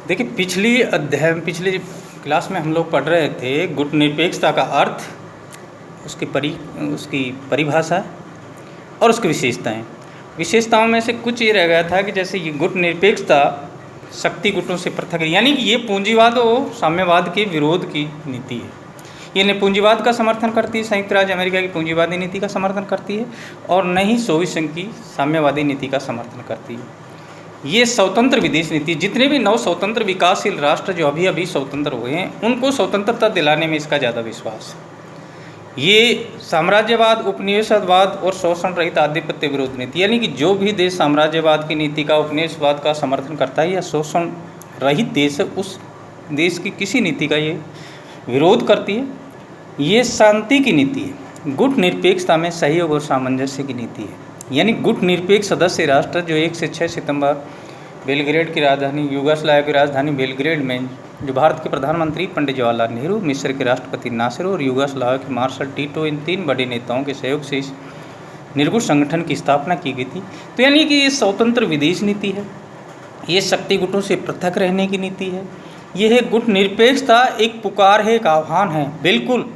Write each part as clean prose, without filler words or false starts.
देखिए, पिछली क्लास में हम लोग पढ़ रहे थे गुटनिरपेक्षता का अर्थ, उसकी परिभाषा और उसकी विशेषताएं। विशेषताओं में से कुछ ये रह गया था कि जैसे ये गुटनिरपेक्षता शक्ति गुटों से पृथक है, यानी कि ये पूंजीवाद और साम्यवाद के विरोध की नीति है। ये न पूंजीवाद का समर्थन करती है, संयुक्त राज्य अमेरिका की पूंजीवादी नीति का समर्थन करती है, और न ही सोवियत संघ की साम्यवादी नीति का समर्थन करती है। ये स्वतंत्र विदेश नीति, जितने भी नव स्वतंत्र विकासशील राष्ट्र जो अभी अभी स्वतंत्र हुए हैं, उनको स्वतंत्रता दिलाने में इसका ज़्यादा विश्वास है। ये साम्राज्यवाद, उपनिवेशवाद और शोषण रहित आधिपत्य विरोध नीति, यानी कि जो भी देश साम्राज्यवाद की नीति का, उपनिवेशवाद का समर्थन करता है या शोषण रहित देश है, उस देश की किसी नीति का ये विरोध करती है। ये शांति की नीति है। गुट निरपेक्षता में सहयोग और सामंजस्य की नीति है, यानी गुट निरपेक्ष सदस्य राष्ट्र जो 1 से 6 सितंबर बेलग्रेड की राजधानी, यूगोस्लाविया की राजधानी बेलग्रेड में जो भारत के प्रधानमंत्री पंडित जवाहरलाल नेहरू, मिस्र के राष्ट्रपति नासिर और यूगोस्लाविया के मार्शल टीटो, इन 3 बड़े नेताओं के सहयोग से इस निर्गुट संगठन की स्थापना की गई थी। तो यानी कि ये स्वतंत्र विदेश नीति है, ये शक्ति गुटों से पृथक रहने की नीति है, यह है गुट निरपेक्षता, एक पुकार है, एक आह्वान है। बिल्कुल,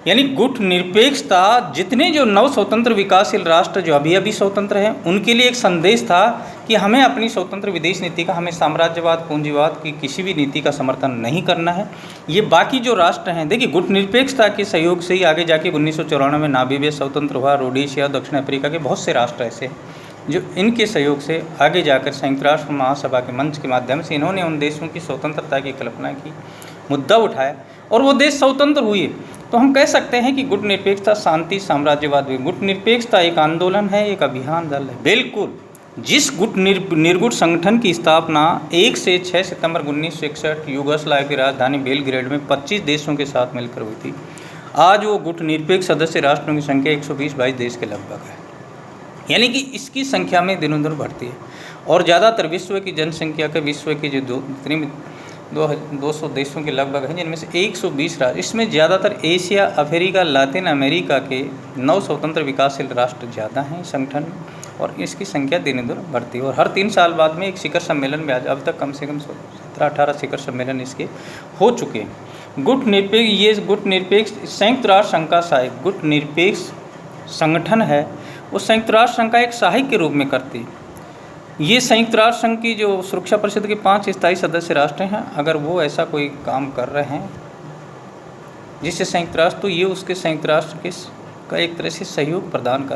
यानी गुट निरपेक्षता जितने जो नव स्वतंत्र विकासशील राष्ट्र जो अभी अभी स्वतंत्र हैं, उनके लिए एक संदेश था कि हमें अपनी स्वतंत्र विदेश नीति का, हमें साम्राज्यवाद, पूंजीवाद की किसी भी नीति का समर्थन नहीं करना है। ये बाकी जो राष्ट्र हैं, देखिए गुट निरपेक्षता के सहयोग से ही आगे जाके 1994 में नामीबिया स्वतंत्र हुआ, रोडेशिया, दक्षिण अफ्रीका के बहुत से राष्ट्र ऐसे हैं जो इनके सहयोग से आगे जाकर संयुक्त राष्ट्र महासभा के मंच के माध्यम से इन्होंने उन देशों की स्वतंत्रता की कल्पना की, मुद्दा उठाया और वो देश स्वतंत्र हुए। तो हम कह सकते हैं कि गुट निरपेक्षता शांति साम्राज्यवाद में, गुट निरपेक्षता एक आंदोलन है, एक अभियान दल है। बिल्कुल, जिस निर्गुट संगठन की स्थापना 1 से 6 सितंबर 1961 यूगोस्लाविया की राजधानी बेलग्रेड में 25 देशों के साथ मिलकर हुई थी, आज वो गुट निरपेक्ष सदस्य राष्ट्रों की संख्या 120-22 देश के लगभग है, यानी कि इसकी संख्या में दिनों दिन बढ़ती है। और ज़्यादातर विश्व की जनसंख्या के, विश्व के जो 200 देशों के लगभग हैं, जिनमें से 120 राष्ट्र, इसमें ज़्यादातर एशिया, अफ्रीका, लातिन अमेरिका के 9 स्वतंत्र विकासशील राष्ट्र ज़्यादा हैं इस संगठन में, और इसकी संख्या दिन दिन बढ़ती है। और हर 3 साल बाद में एक शिखर सम्मेलन में, अब तक कम से कम 17-18 शिखर सम्मेलन इसके हो चुके हैं। गुट निरपेक्ष संयुक्त राष्ट्र संघ का सहायक गुट निरपेक्ष संगठन है, वो संयुक्त राष्ट्र संघ का एक सहायक के रूप में करती है। ये संयुक्त राष्ट्र संघ की जो सुरक्षा परिषद के 5 स्थायी सदस्य राष्ट्र हैं, अगर वो ऐसा कोई काम कर रहे हैं जिससे संयुक्त राष्ट्र, तो ये उसके संयुक्त राष्ट्र के का एक तरह से सहयोग प्रदान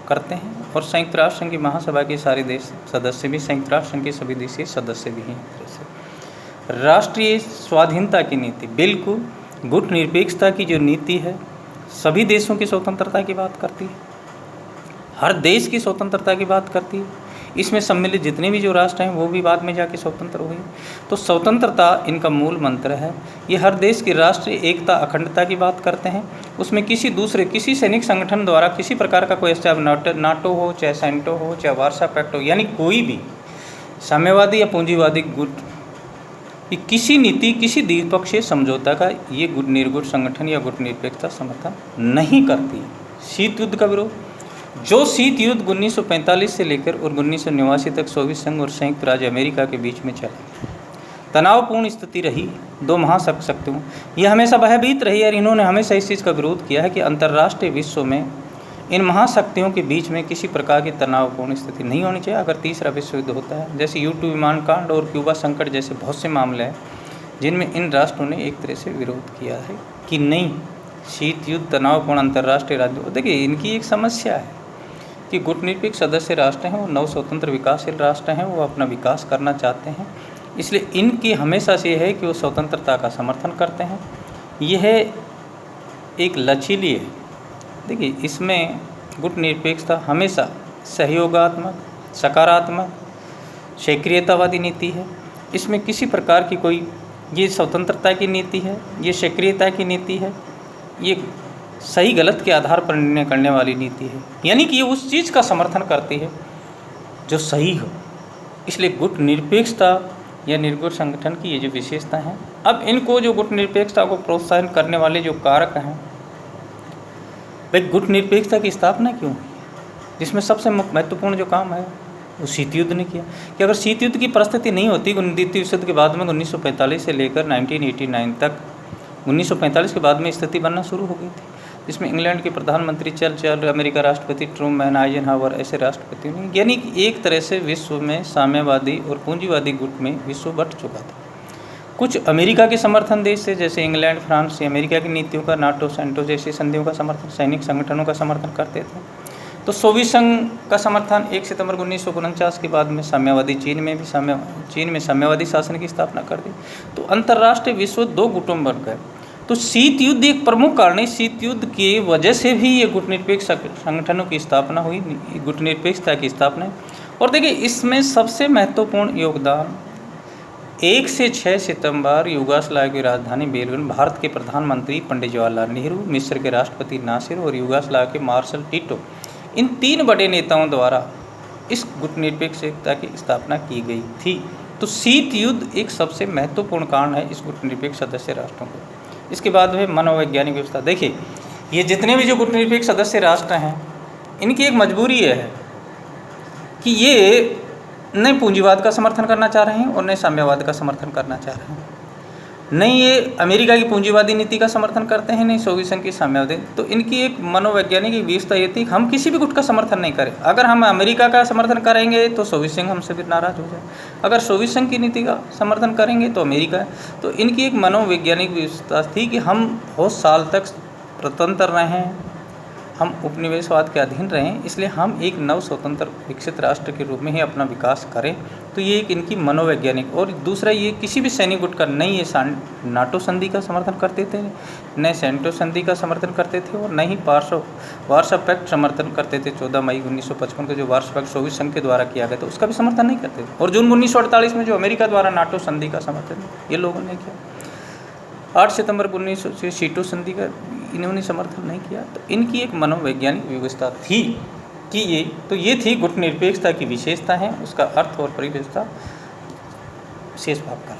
करते हैं। और संयुक्त राष्ट्र संघ की महासभा के सारे देश सदस्य भी, संयुक्त राष्ट्र संघ के सभी देशीय सदस्य भी हैं एक तरह से। राष्ट्रीय स्वाधीनता की नीति, बिल्कुल गुट निरपेक्षता की जो नीति है सभी देशों की स्वतंत्रता की बात करती है, हर देश की स्वतंत्रता की बात करती है। इसमें सम्मिलित जितने भी जो राष्ट्र हैं वो भी बाद में जाके स्वतंत्र हुए। तो स्वतंत्रता इनका मूल मंत्र है। ये हर देश की राष्ट्रीय एकता, अखंडता की बात करते हैं। उसमें किसी सैनिक संगठन द्वारा किसी प्रकार का कोई, चाहे नाटो हो, चाहे सेंटो हो, चाहे वार्सा पैक्ट हो, यानी कोई भी साम्यवादी या पूंजीवादी गुट की किसी नीति, किसी द्विपक्षीय समझौता का ये निर्गुट संगठन या गुट निरपेक्षता समर्थन नहीं करती। शीत युद्ध का विरोध, जो शीत युद्ध 1945 से लेकर और 1989 तक सोवियत संघ और संयुक्त राज्य अमेरिका के बीच में चला, तनावपूर्ण स्थिति रही 2 महाशक्तियों, यह हमेशा भयभीत रही और इन्होंने हमेशा इस चीज़ का विरोध किया है कि अंतर्राष्ट्रीय विश्व में इन महाशक्तियों के बीच में किसी प्रकार की तनावपूर्ण स्थिति नहीं होनी चाहिए। अगर तीसरा विश्व युद्ध होता है, जैसे U2 विमान कांड और क्यूबा संकट जैसे बहुत से मामले हैं जिनमें इन राष्ट्रों ने एक तरह से विरोध किया है कि नहीं, शीत युद्ध, तनावपूर्ण अंतर्राष्ट्रीय राज्य। देखिए, इनकी एक समस्या है कि गुटनिरपेक्ष सदस्य राष्ट्र हैं, वो नव स्वतंत्र विकासशील राष्ट्र हैं, वो अपना विकास करना चाहते हैं, इसलिए इनकी हमेशा से है कि वो स्वतंत्रता का समर्थन करते हैं। यह एक लचीली है। देखिए, इसमें गुटनिरपेक्षता हमेशा सहयोगात्मक, सकारात्मक, सक्रियतावादी नीति है। इसमें किसी प्रकार की कोई, ये स्वतंत्रता की नीति है, ये सक्रियता की नीति है, ये सही गलत के आधार पर निर्णय करने वाली नीति है, यानी कि ये उस चीज़ का समर्थन करती है जो सही हो। इसलिए गुट निरपेक्षता या निर्गुट संगठन की ये जो विशेषता है। अब इनको जो गुट निरपेक्षता को प्रोत्साहन करने वाले जो कारक हैं, भाई गुट निरपेक्षता की स्थापना क्यों हुई, जिसमें सबसे महत्वपूर्ण जो काम है वो शीत युद्ध ने किया कि अगर शीत युद्ध की परिस्थिति नहीं होती, द्वितीय विश्व युद्ध के बाद में 1945 से लेकर 1989 तक, 1945 के बाद में स्थिति बनना शुरू हो गई थी, जिसमें इंग्लैंड के प्रधानमंत्री चर्चिल, अमेरिका राष्ट्रपति ट्रूमैन, आइजनहावर ऐसे राष्ट्रपति ने, यानी कि एक तरह से विश्व में साम्यवादी और पूंजीवादी गुट में विश्व बंट चुका था। कुछ अमेरिका के समर्थन देश से, जैसे इंग्लैंड, फ्रांस, अमेरिका की नीतियों का, नाटो, सेंटो जैसी संधियों का समर्थन, सैनिक संगठनों का समर्थन करते थे। तो सोवियत संघ का समर्थन 1 सितंबर 1949 के बाद में साम्यवादी चीन में साम्यवादी शासन की स्थापना कर दी। तो अंतर्राष्ट्रीय विश्व 2 गुटों में बन गए। तो शीत युद्ध एक प्रमुख कारण है। शीत युद्ध की वजह से भी ये गुटनिरपेक्ष संगठनों की स्थापना हुई, गुटनिरपेक्षता की स्थापना। और देखिए, इसमें सबसे महत्वपूर्ण योगदान 1 से 6 सितंबर युगोस्लाविया की राजधानी बेलग्रेड, भारत के प्रधानमंत्री पंडित जवाहरलाल नेहरू, मिस्र के राष्ट्रपति नासिर और युगोस्लाविया के मार्शल टिटो, इन 3 बड़े नेताओं द्वारा इस गुटनिरपेक्षता की स्थापना की गई थी। तो शीत युद्ध एक सबसे महत्वपूर्ण कारण है इस गुटनिरपेक्ष सदस्य राष्ट्रों को। इसके बाद में मनोवैज्ञानिक व्यवस्था। देखिए, ये जितने भी जो गुटनिरपेक्ष सदस्य राष्ट्र हैं, इनकी एक मजबूरी है कि ये न पूंजीवाद का समर्थन करना चाह रहे हैं और न साम्यवाद का समर्थन करना चाह रहे हैं। नहीं ये अमेरिका की पूंजीवादी नीति का समर्थन करते हैं, नहीं सोवियत संघ की साम्यवादी। तो इनकी एक मनोवैज्ञानिक व्यवस्था ये थी, हम किसी भी गुट का समर्थन नहीं करें। अगर हम अमेरिका का समर्थन करेंगे तो सोवियत संघ हमसे भी नाराज हो जाए, अगर सोवियत संघ की नीति का समर्थन करेंगे तो अमेरिका। तो इनकी एक मनोवैज्ञानिक व्यवस्था थी कि हम बहुत साल तक स्वतंत्र रहें, हम उपनिवेशवाद के अधीन रहें, इसलिए हम एक नव स्वतंत्र विकसित राष्ट्र के रूप में ही अपना विकास करें। तो ये एक इनकी मनोवैज्ञानिक। और दूसरा, ये किसी भी सैनिक गुट का नहीं ये नाटो संधि का समर्थन करते थे, न सेंटो संधि का समर्थन करते थे, और न ही वार्सा पैक्ट समर्थन करते थे। 14 मई 1955 को जो वार्सा पैक्ट सोवियत संघ के द्वारा किया गया था, उसका भी समर्थन नहीं करते थे। और जून 1948 में जो अमेरिका द्वारा नाटो संधि का समर्थन ये लोगों ने किया। 8 सितंबर 1900 शीटो संधि का इन्होंने समर्थन नहीं किया। तो इनकी एक मनोवैज्ञानिक व्यवस्था थी कि ये थी गुटनिरपेक्षता की विशेषता है, उसका अर्थ और परिभाषा शेष भाग का।